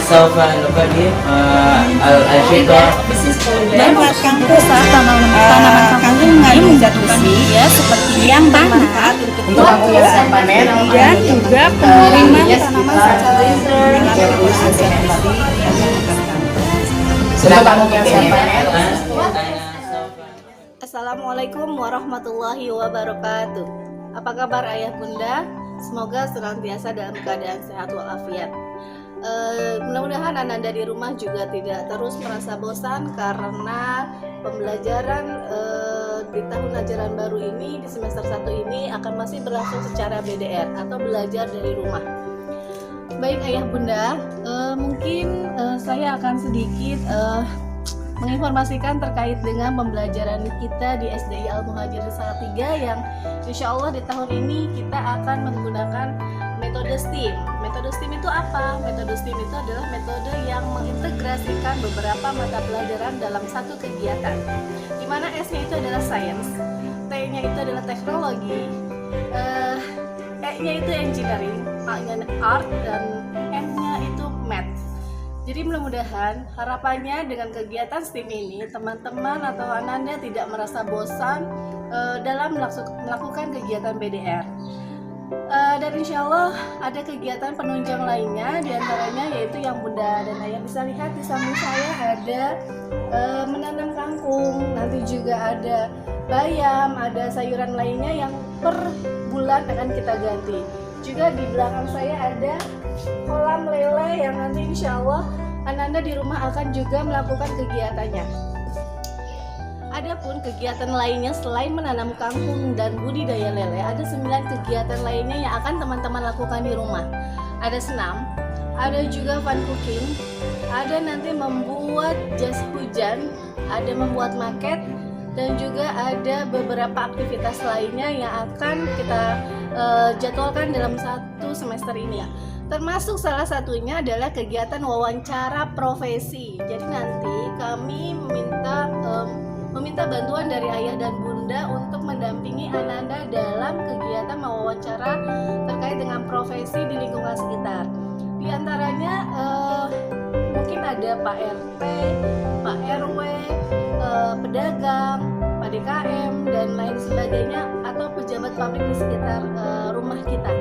سوف نقدم الأنشطة Membuat kampus tanaman kampung mengandung zat besi seperti yang bermanfaat untuk kegiatan panen dan juga penerimaan tanaman secara sedangkan kegiatan panen Assalamualaikum warahmatullahi wabarakatuh. Apa kabar ayah bunda? Semoga senantiasa dalam keadaan sehat walafiat. Mudah-mudahan Ananda di rumah juga tidak terus merasa bosan karena pembelajaran di tahun ajaran baru ini, di semester 1 ini akan masih berlangsung secara BDR atau belajar dari rumah. Baik ayah bunda, mungkin saya akan sedikit menginformasikan terkait dengan pembelajaran kita di SDI Al-Muhajirin Salatiga yang insya Allah di tahun ini kita akan menggunakan metode STEAM. Metode STEAM itu apa? Metode STEAM itu adalah metode yang mengintegrasikan beberapa mata pelajaran dalam satu kegiatan, di mana S-nya itu adalah science, T-nya itu adalah teknologi, E-nya itu engineering, A-nya art, dan M-nya itu math. Jadi mudah-mudahan harapannya dengan kegiatan STEAM ini teman-teman atau Ananda tidak merasa bosan dalam melakukan kegiatan BDR. Dan insya Allah ada kegiatan penunjang lainnya, diantaranya yaitu yang bunda dan ayah bisa lihat di samping saya ada menanam kangkung, nanti juga ada bayam, ada sayuran lainnya yang per bulan akan kita ganti. Juga di belakang saya ada kolam lele yang nanti insya Allah Ananda di rumah akan juga melakukan kegiatannya. Adapun kegiatan lainnya selain menanam kangkung dan budidaya lele, ada 9 kegiatan lainnya yang akan teman-teman lakukan di rumah. Ada senam, ada juga fun cooking, ada nanti membuat jas hujan, ada membuat maket, dan juga ada beberapa aktivitas lainnya yang akan kita jadwalkan dalam satu semester ini ya. Termasuk salah satunya adalah kegiatan wawancara profesi. Jadi nanti kami meminta bantuan dari ayah dan bunda untuk mendampingi Ananda dalam kegiatan wawancara terkait dengan profesi di lingkungan sekitar. Di antaranya mungkin ada Pak RT, Pak RW, pedagang, Pak DKM, dan lain sebagainya, atau pejabat publik di sekitar rumah kita.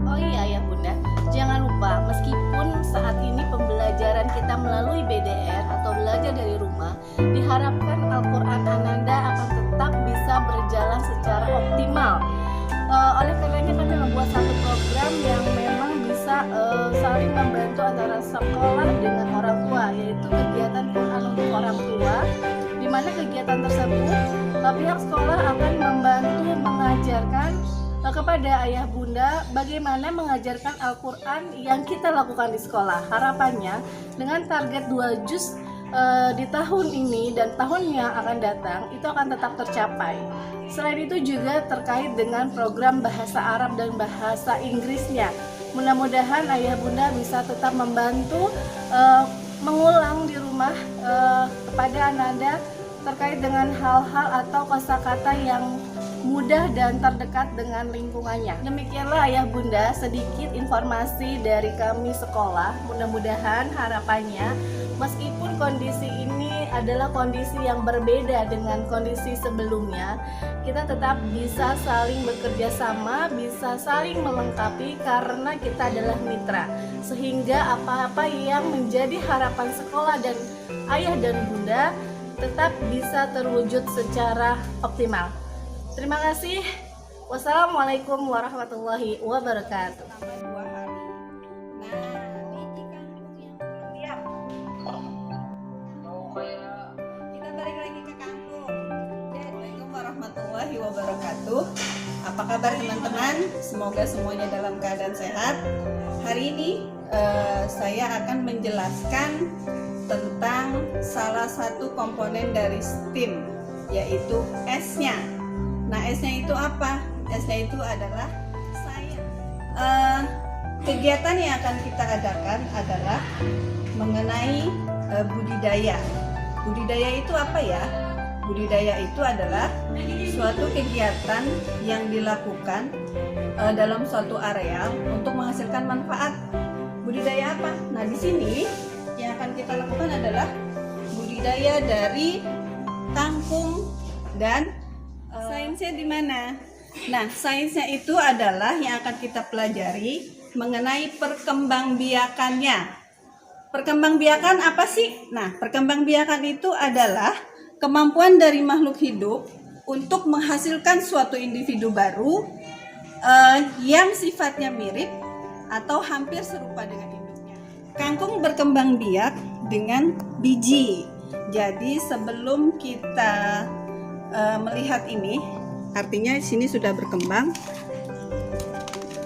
Oh iya ya bunda, jangan lupa meskipun saat ini pembelajaran kita melalui BDR atau belajar dari rumah, diharapkan Al-Quran Ananda akan tetap bisa berjalan secara optimal. Oleh karenanya kami membuat satu program yang memang bisa saling membantu antara sekolah dengan orang tua, yaitu kegiatan Quran untuk orang tua, di mana kegiatan tersebut pihak sekolah akan membantu mengajarkan kepada ayah bunda bagaimana mengajarkan Al-Quran yang kita lakukan di sekolah. Harapannya dengan target 2 juz di tahun ini dan tahun yang akan datang itu akan tetap tercapai. Selain itu juga terkait dengan program bahasa Arab dan bahasa Inggrisnya. Mudah-mudahan ayah bunda bisa tetap membantu mengulang di rumah kepada Ananda terkait dengan hal-hal atau kosakata yang mudah dan terdekat dengan lingkungannya. Demikianlah ayah bunda sedikit informasi dari kami sekolah. Mudah-mudahan harapannya meskipun kondisi ini adalah kondisi yang berbeda dengan kondisi sebelumnya, kita tetap bisa saling bekerja sama, bisa saling melengkapi karena kita adalah mitra. Sehingga apa-apa yang menjadi harapan sekolah dan ayah dan bunda tetap bisa terwujud secara optimal. Terima kasih. Wassalamualaikum warahmatullahi wabarakatuh. Kita balik lagi ke kampung. Assalamualaikum warahmatullahi wabarakatuh. Apa kabar teman-teman? Semoga semuanya dalam keadaan sehat. Hari ini saya akan menjelaskan tentang salah satu komponen dari STEAM, yaitu S-nya. Nah, S-nya itu apa? S-nya itu adalah science. Kegiatan yang akan kita adakan adalah mengenai budidaya. Budidaya itu apa ya? Budidaya itu adalah suatu kegiatan yang dilakukan dalam suatu areal untuk menghasilkan manfaat. budidaya apa? Nah, di sini yang akan kita lakukan adalah budidaya dari kangkung dan sainsnya di mana? Nah, sainsnya itu adalah yang akan kita pelajari mengenai perkembangbiakannya. Perkembangbiakan apa sih? Nah, perkembangbiakan itu adalah kemampuan dari makhluk hidup untuk menghasilkan suatu individu baru yang sifatnya mirip atau hampir serupa dengan induknya. Kangkung berkembang biak dengan biji. Jadi sebelum kita melihat ini, artinya di sini sudah berkembang.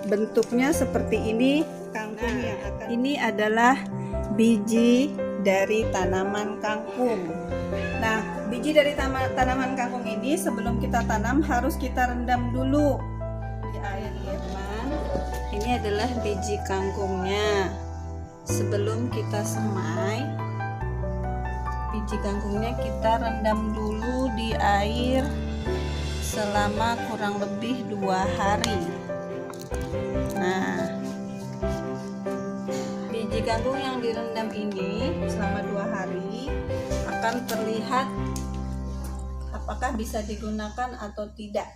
Bentuknya seperti ini kangkung yang akan. Ini adalah biji dari tanaman kangkung. Nah, biji dari tanaman kangkung ini sebelum kita tanam harus kita rendam dulu di air, teman. Ini adalah biji kangkungnya. Sebelum kita semai, biji kangkungnya kita rendam dulu di air selama kurang lebih 2 hari. Nah, biji kangkung yang direndam ini selama 2 hari akan terlihat apakah bisa digunakan atau tidak.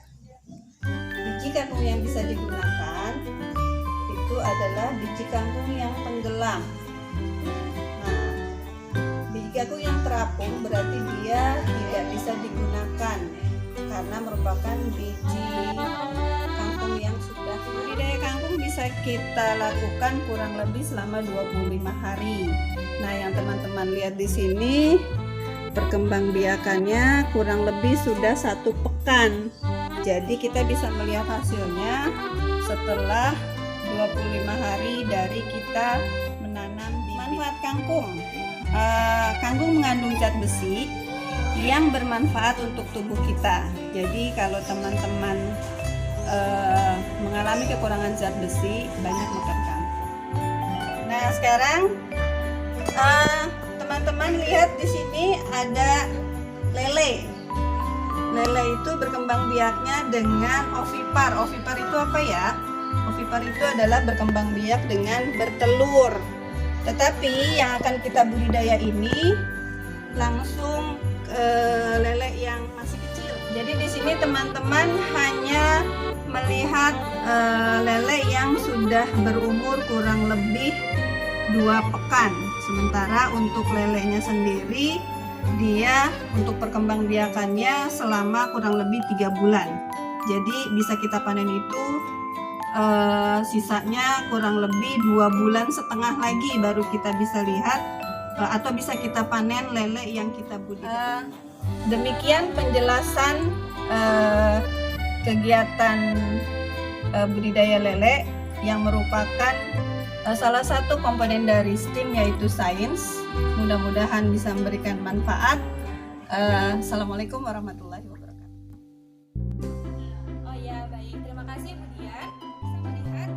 Biji kangkung yang bisa digunakan itu adalah biji kangkung yang tenggelam. Nah, biji kangkung yang terapung berarti dia tidak bisa digunakan karena merupakan biji kangkung yang sudah. Budidaya kangkung bisa kita lakukan kurang lebih selama 25 hari. Nah, yang teman-teman lihat di sini perkembangbiakannya kurang lebih sudah 1 pekan. Jadi kita bisa melihat hasilnya setelah 25 hari dari kita menanam bibit. Manfaat kangkung. Kangkung mengandung zat besi yang bermanfaat untuk tubuh kita. Jadi kalau teman-teman mengalami kekurangan zat besi, banyak makan kangkung. Nah, sekarang teman-teman lihat di sini ada lele. Lele itu berkembang biaknya dengan ovipar. Ovipar itu apa ya? Ovipar itu adalah berkembang biak dengan bertelur. Tetapi yang akan kita budidaya ini langsung lele yang masih kecil. Jadi di sini teman-teman hanya melihat lele yang sudah berumur kurang lebih 2 pekan. Sementara untuk lelenya sendiri dia untuk perkembangbiakannya selama kurang lebih 3 bulan. Jadi bisa kita panen itu sisanya kurang lebih 2,5 bulan lagi baru kita bisa lihat atau bisa kita panen lele yang kita budidaya. Demikian penjelasan kegiatan budidaya lele yang merupakan salah satu komponen dari STEAM yaitu sains. Mudah-mudahan bisa memberikan manfaat. Assalamualaikum warahmatullahi wabarakatuh. Oh ya, baik. Terima kasih Bu Dian. Bisa melihat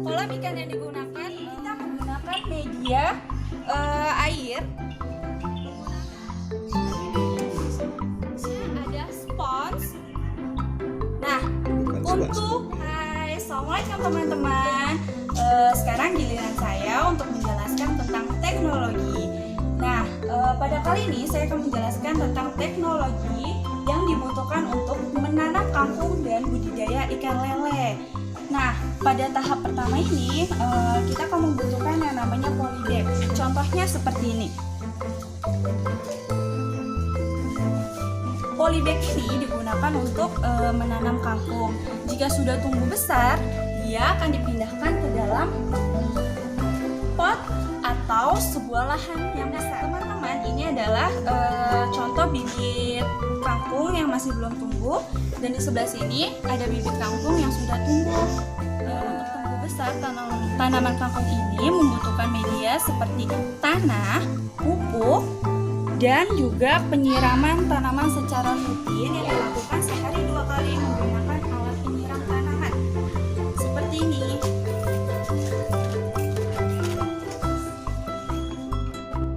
kolam ikan yang digunakan, kita menggunakan media air. Ada spons. Nah, untuk Assalamualaikum teman-teman. Sekarang giliran saya untuk menjelaskan tentang teknologi. Nah, pada kali ini saya akan menjelaskan tentang teknologi yang dibutuhkan untuk menanam kangkung dan budidaya ikan lele. Nah, pada tahap pertama ini kita akan membutuhkan yang namanya polybag. Contohnya seperti ini. Polybag ini digunakan untuk menanam kangkung. Jika sudah tumbuh besar, dia akan dipindahkan ke dalam pot atau sebuah lahan yang besar. Teman-teman, ini adalah contoh bibit kangkung yang masih belum tumbuh, dan di sebelah sini ada bibit kangkung yang sudah tumbuh. Untuk tumbuh besar, tanaman kangkung ini membutuhkan media seperti tanah, pupuk, dan juga penyiraman tanaman secara rutin yang dilakukan sehari 2 kali menggunakan alat penyiram tanaman seperti ini.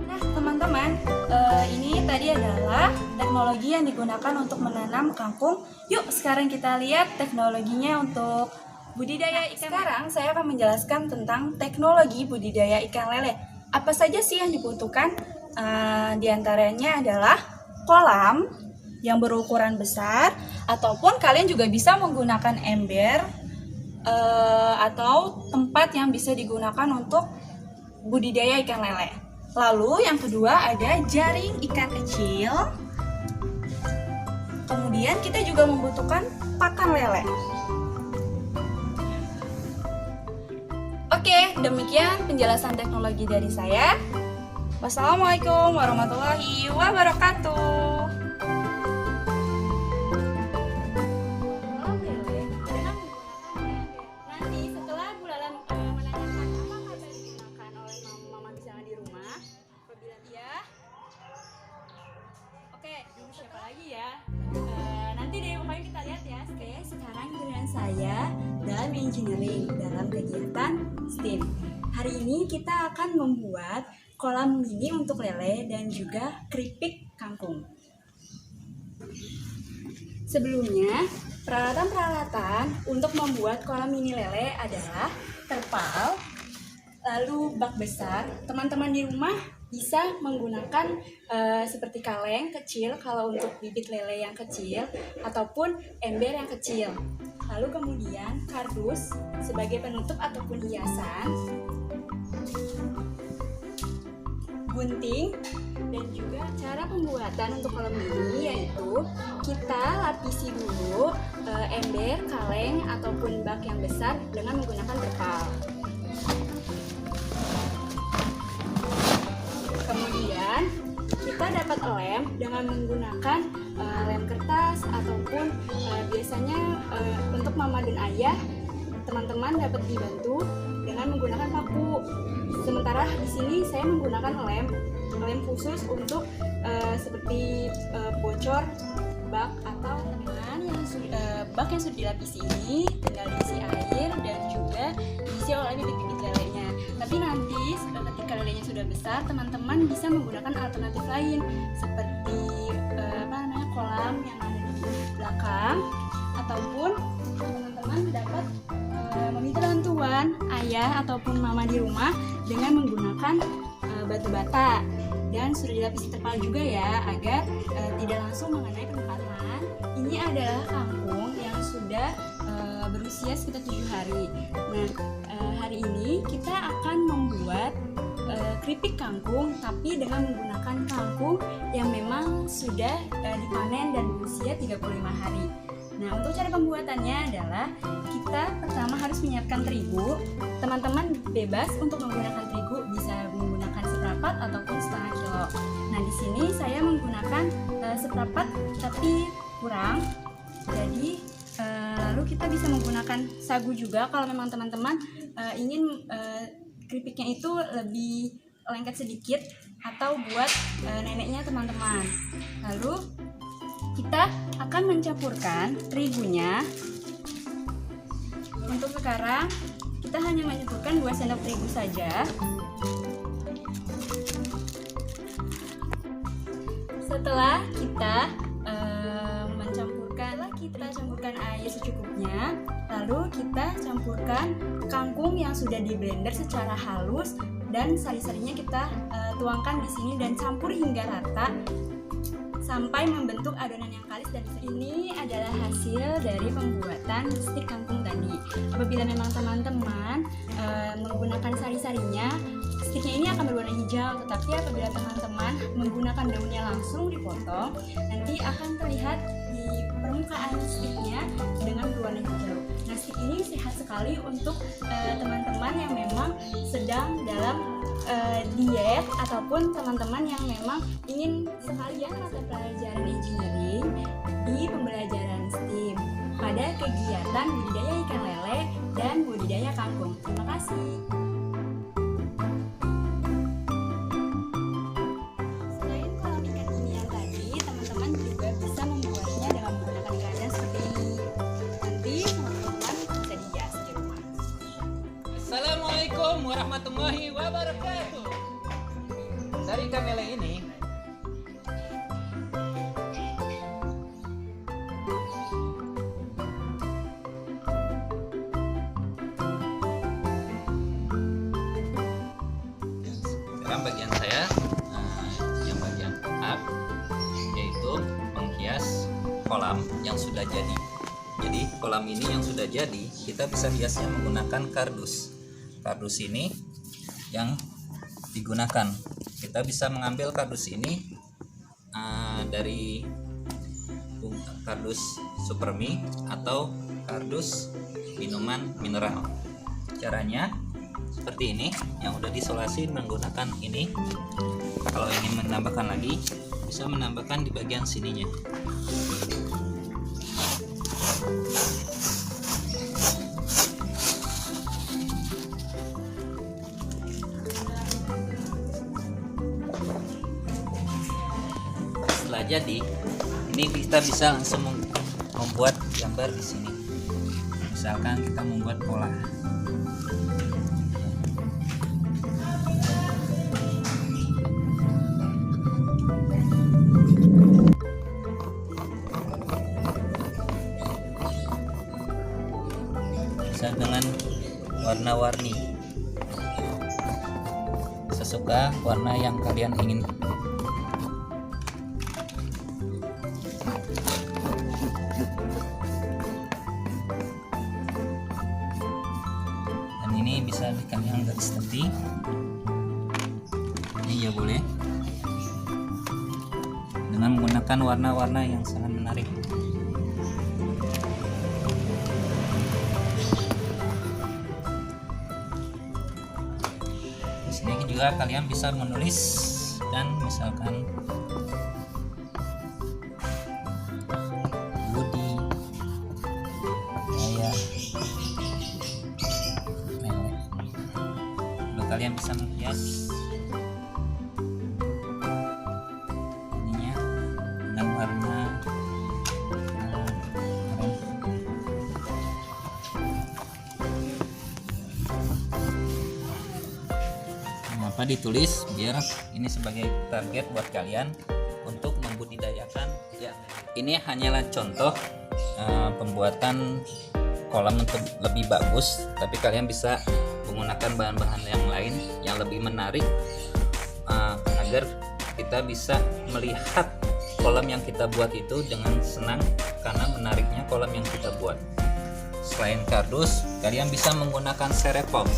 Nah teman-teman, ini tadi adalah teknologi yang digunakan untuk menanam kangkung. Yuk sekarang kita lihat teknologinya untuk budidaya ikan. Sekarang saya akan menjelaskan tentang teknologi budidaya ikan lele. Apa saja sih yang dibutuhkan? Di antaranya adalah kolam yang berukuran besar, ataupun kalian juga bisa menggunakan ember atau tempat yang bisa digunakan untuk budidaya ikan lele. Lalu yang kedua ada jaring ikan kecil. Kemudian kita juga membutuhkan pakan lele. Oke, demikian penjelasan teknologi dari saya. Wassalamualaikum warahmatullahi wabarakatuh. Nanti setelah Bu Lala menanyakan apa kata yang digunakan oleh mama di sana di rumah, apabila dia, oke, siapa lagi ya? Nanti deh pokoknya kita lihat ya. Oke, sekarang dengan saya dalam engineering dalam kegiatan STEAM. Hari ini kita akan membuat kolam mini untuk lele dan juga keripik kangkung. Sebelumnya, peralatan-peralatan untuk membuat kolam mini lele adalah terpal, lalu bak besar. Teman-teman di rumah bisa menggunakan seperti kaleng kecil kalau untuk bibit lele yang kecil, ataupun ember yang kecil. Lalu kemudian kardus sebagai penutup ataupun hiasan, gunting, dan juga cara pembuatan untuk kolam ini yaitu kita lapisi dulu ember, kaleng, ataupun bak yang besar dengan menggunakan terpal. Kemudian kita dapat lem dengan menggunakan lem kertas ataupun biasanya untuk mama dan ayah, teman-teman dapat dibantu dengan menggunakan paku. Sementara di sini saya menggunakan lem khusus untuk seperti bocor bak atau dengan bak yang sudah dilapisi ini tinggal diisi air dan juga diisi oleh bibit-bibit lelenya. Tapi nanti ketika lelenya sudah besar, teman-teman bisa menggunakan alternatif lain seperti kolam yang ada di belakang, ataupun teman-teman dapat meminta bantuan ayah ataupun mama di rumah dengan menggunakan batu bata, dan sudah dilapisi terpal juga ya agar tidak langsung mengenai permukaan. Ini adalah kangkung yang sudah berusia sekitar 7 hari. Nah, hari ini kita akan membuat keripik kangkung, tapi dengan menggunakan kangkung yang memang sudah dipanen dan berusia 35 hari. Nah, untuk cara pembuatannya adalah kita pertama harus menyiapkan terigu. Teman-teman bebas untuk menggunakan terigu, bisa menggunakan seperempat ataupun setengah kilo. Nah, di sini saya menggunakan seperempat tapi kurang. Jadi lalu kita bisa menggunakan sagu juga kalau memang teman-teman ingin keripiknya itu lebih lengket sedikit atau buat neneknya teman-teman. Lalu kita akan mencampurkan terigunya. Untuk sekarang kita hanya mencampurkan 2 sendok terigu saja. Setelah kita campurkan air secukupnya, lalu kita campurkan kangkung yang sudah di blender secara halus dan sari-sarinya kita tuangkan di sini dan campur hingga rata sampai membentuk adonan yang kalis. Dan ini adalah hasil dari pembuatan stik kangkung tadi. Apabila memang teman-teman menggunakan sari-sarinya, stiknya ini akan berwarna hijau, tetapi apabila teman-teman menggunakan daunnya langsung dipotong, nanti akan terlihat di permukaan stiknya dengan berwarna hijau. Nah, stik ini sehat sekali untuk teman-teman yang memang sedang dalam diet ataupun teman-teman yang memang ingin sekalian mata pelajaran engineering di pembelajaran STEAM pada kegiatan budidaya ikan lele dan budidaya kangkung. Terima kasih. Selain kolam ikan ini yang tadi, teman-teman juga bisa membuatnya dengan menggunakan keranjang seperti ini. Nanti teman-teman bisa dihias di rumah. Assalamualaikum warahmatullahi wabarakatuh. Dari ikan lele ini kolam yang sudah jadi. Jadi kolam ini yang sudah jadi kita bisa hiasnya menggunakan kardus. Kardus ini yang digunakan. Kita bisa mengambil kardus ini dari kardus Supermi atau kardus minuman mineral. Caranya seperti ini, yang udah disolasi menggunakan ini. Kalau ingin menambahkan lagi, bisa menambahkan di bagian sininya. Setelah jadi, ini kita bisa langsung membuat gambar di sini. Misalkan kita membuat pola. Bisa dengan warna-warni, sesuka warna yang kalian ingin. Dan ini bisa kalian garis tadi, ini ya boleh, dengan menggunakan warna-warna yang sangat menarik. Di sini juga kalian bisa menulis dan misalkan Budi Daya Mele. Lalu kalian bisa menghias ininya dengan warna apa ditulis biar ini sebagai target buat kalian untuk membudidayakan ya. Ini hanyalah contoh pembuatan kolam untuk lebih bagus, tapi kalian bisa menggunakan bahan-bahan yang lain yang lebih menarik agar kita bisa melihat kolam yang kita buat itu dengan senang karena menariknya kolam yang kita buat. Selain kardus, kalian bisa menggunakan serepom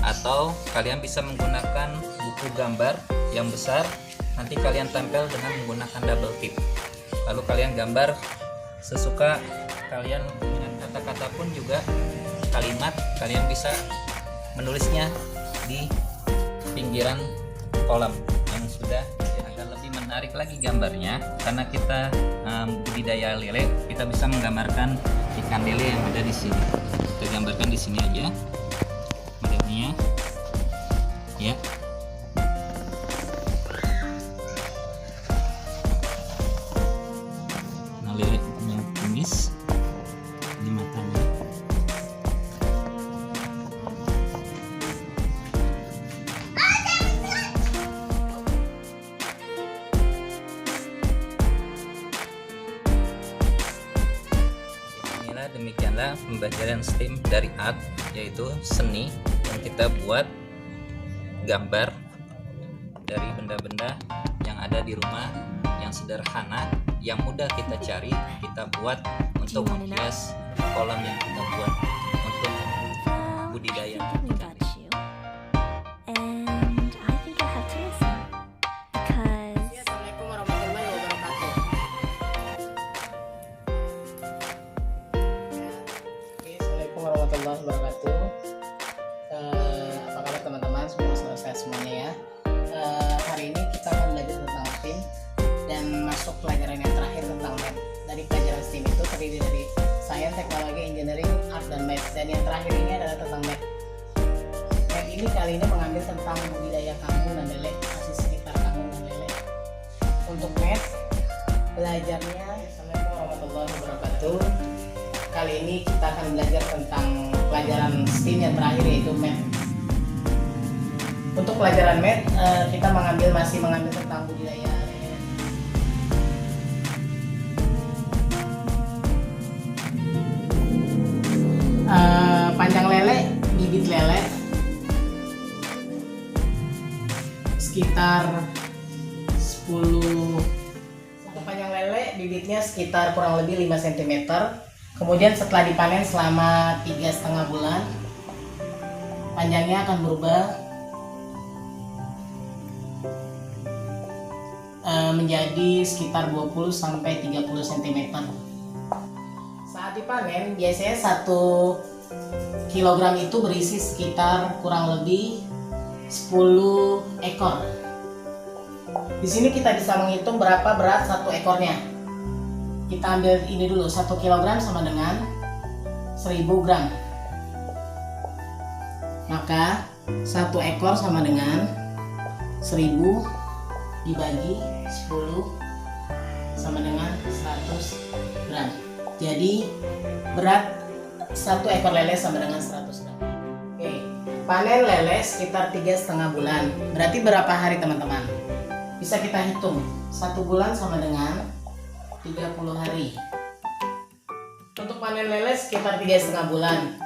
atau kalian bisa menggunakan buku gambar yang besar, nanti kalian tempel dengan menggunakan double tip. Lalu kalian gambar sesuka kalian dengan kata-kata pun juga kalimat, kalian bisa menulisnya di pinggiran kolam yang sudah agar lebih menarik lagi gambarnya. Karena kita budidaya lele, kita bisa menggambarkan ikan lele yang ada di sini. Kita gambarkan di sini aja modelnya ya. Nah, lele punya kumis di matanya. Demikianlah pembelajaran STEM dari art, yaitu seni, yang kita buat gambar dari benda-benda yang ada di rumah yang sederhana, yang mudah kita cari, kita buat untuk menghias kolam yang kita buat untuk budidaya ikan. Assalamualaikum warahmatullahi wabarakatuh. Assalamualaikum warahmatullahi wabarakatuh. Apa kabar teman-teman? Semoga selesai semuanya ya. Hari ini kita akan belajar tentang STEM dan masuk pelajaran yang terakhir tentang math. Dari pelajaran STEM itu terdiri dari Sains, Teknologi, Engineering, Art, dan Math. Dan yang terakhir ini adalah tentang math. Math ini kali ini mengambil tentang budidaya kangkung dan lele, masih sekitar kangkung dan lele. Untuk math, belajarnya Assalamualaikum warahmatullahi wabarakatuh. Kali ini kita akan belajar tentang pelajaran STEM yang terakhir, yaitu math. Untuk pelajaran math, kita masih mengambil tentang budidaya lele. Panjang lele, bibit lele sekitar 10. Untuk panjang lele, bibitnya sekitar kurang lebih 5 cm. Kemudian setelah dipanen selama 3,5 bulan, panjangnya akan berubah menjadi sekitar 20-30 cm. Saat dipanen biasanya 1 kilogram itu berisi sekitar kurang lebih 10 ekor. Di sini kita bisa menghitung berapa berat 1 ekornya. Kita ambil ini dulu, 1 kilogram sama dengan 1000 gram. Maka 1 ekor sama dengan 1000 dibagi 10 sama dengan 100 gram. Jadi berat 1 ekor lele sama dengan 100 gram. Oke, panen lele sekitar 3,5 bulan. Berarti berapa hari teman-teman? Bisa kita hitung. 1 bulan sama dengan 30 hari. Untuk panen lele sekitar 3,5 bulan.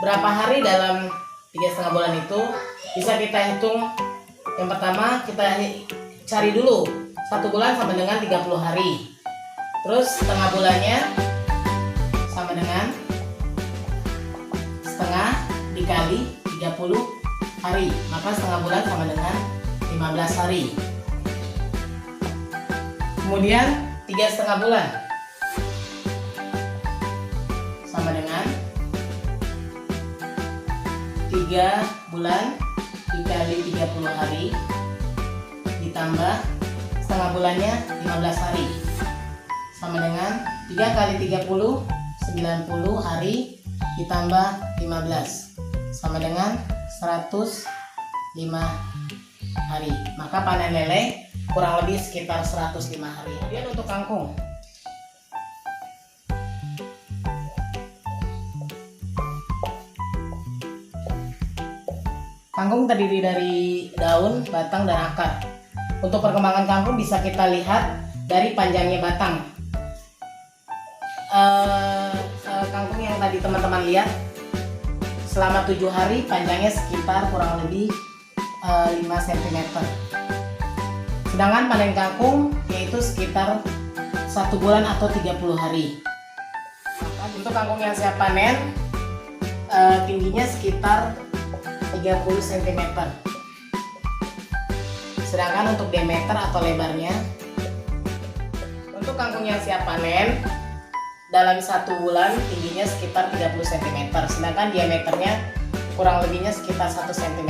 Berapa hari dalam 3,5 bulan itu? Bisa kita hitung. Yang pertama kita cari dulu 1 bulan sama dengan 30 hari. Terus setengah bulannya sama dengan setengah dikali 30 hari. Maka setengah bulan sama dengan 15 hari. Kemudian 3,5 bulan sama dengan 3 bulan dikali 30 hari ditambah setengah bulannya 15 hari sama dengan 3 kali 30 90 hari ditambah 15 sama dengan 105 hari. Maka panen lele kurang lebih sekitar 105 hari. Kemudian untuk kangkung, kangkung terdiri dari daun, batang, dan akar. Untuk perkembangan kangkung bisa kita lihat dari panjangnya batang. Kangkung yang tadi teman-teman lihat selama 7 hari panjangnya sekitar kurang lebih 5 cm. Sedangkan panen kangkung yaitu sekitar 1 bulan atau 30 hari. Untuk kangkung yang saya panen tingginya sekitar 30 cm. Sedangkan untuk diameter atau lebarnya, untuk kangkung yang siap panen dalam 1 bulan tingginya sekitar 30 cm. Sedangkan diameternya kurang lebihnya sekitar 1 cm.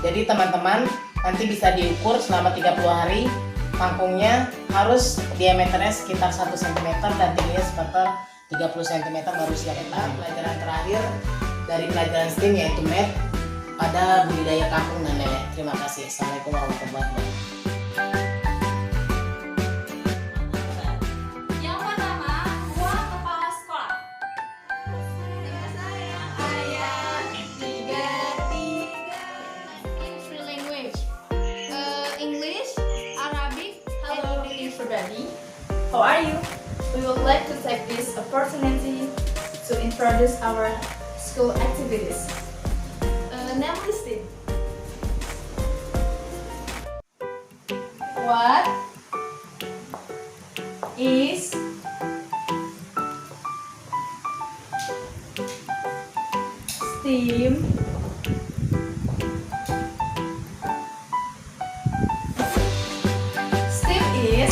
Jadi teman-teman nanti bisa diukur selama 30 hari kangkungnya harus diameternya sekitar 1 cm dan tingginya sekitar 30 cm baru siap. Pelajaran terakhir dari pelajaran STEAM yaitu math pada budidaya kangkung dan lele. Terima kasih. Assalamualaikum warahmatullahi wabarakatuh. Yang pertama, dua kepala sekolah. Sayang ayah, 3. In three language, English, Arabic, and English. Everybody, how are you? We would like to take this opportunity to introduce our school activities. Name listing. What is STEAM? STEAM is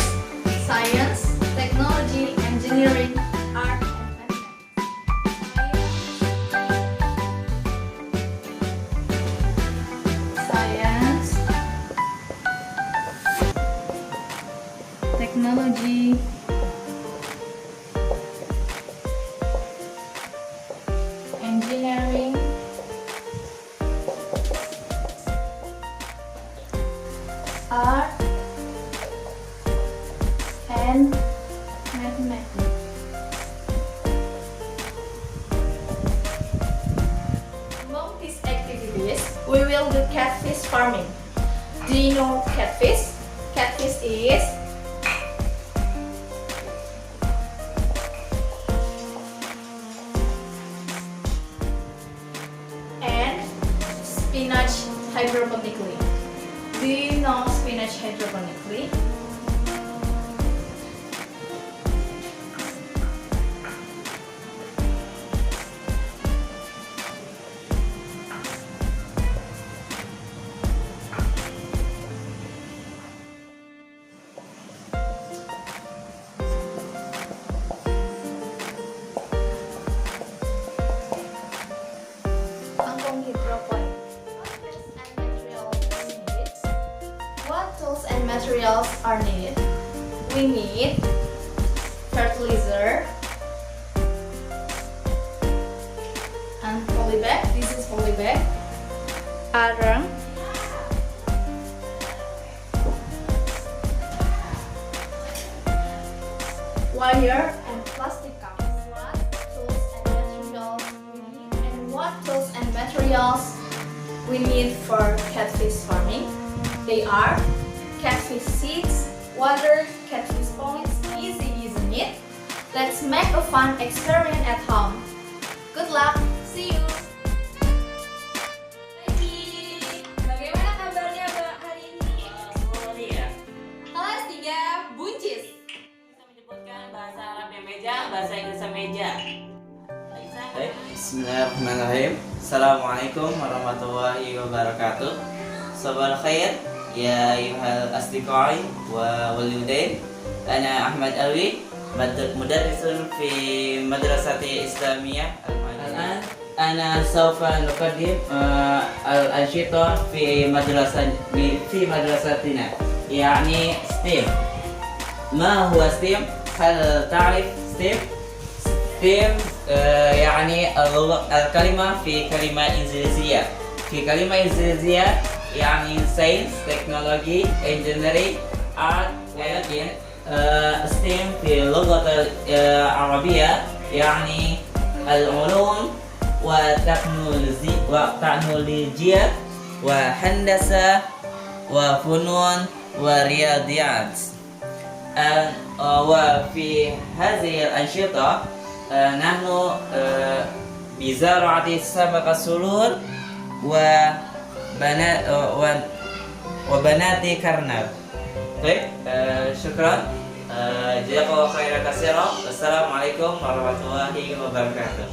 science, technology, engineering, art, and mathematics. Science, technology, engineering, art, and mathematics. Among these activities, we will do catfish farming. Do you know catfish? Catfish is and spinach hydroponically. Do you know spinach hydroponically? materials are needed. We need fertilizer and polybag. This is polybag. Arang. Wire and plastic cups. What tools and materials we need for catfish farming? They are catfish seeds, water, catfish points. Easy, isn't it? Let's make a fun experiment at home. Good luck. See you. Bagaimana kabarnya Mbak hari ini? Iya. Kelas 3 buncis. Bisa menyebutkan bahasa Arab yang meja, bahasa Inggris yang meja. Baik, Bismillahirrahmanirrahim. Assalamualaikum warahmatullahi wabarakatuh. Sabal khair ya ayuhal asdiqai wa walidain. Ana Ahmad Alwi, mudarrisun fi madrasati Islamiyah Al-Madinah. Ana sawfa nuqaddim al-anshita fi madrasatina. Yani STEM. ما هو STEM؟ هل تعرف STEM؟ STEM يعني الكلمة في كلمة إنجليزية. في كلمة إنجليزية يعني ساينس، تكنولوجي، engineering، art. ولكن STEM في اللغة العربية يعني العلوم وتكنولوجيا وهندسة وفنون ورياضيات. وفي هذه الأنشطة نحن بزراعة سمك السرور وبنات كرنب. طيب شكرا جزاكم الله خيرا كثيرا. السلام عليكم ورحمة الله وبركاته.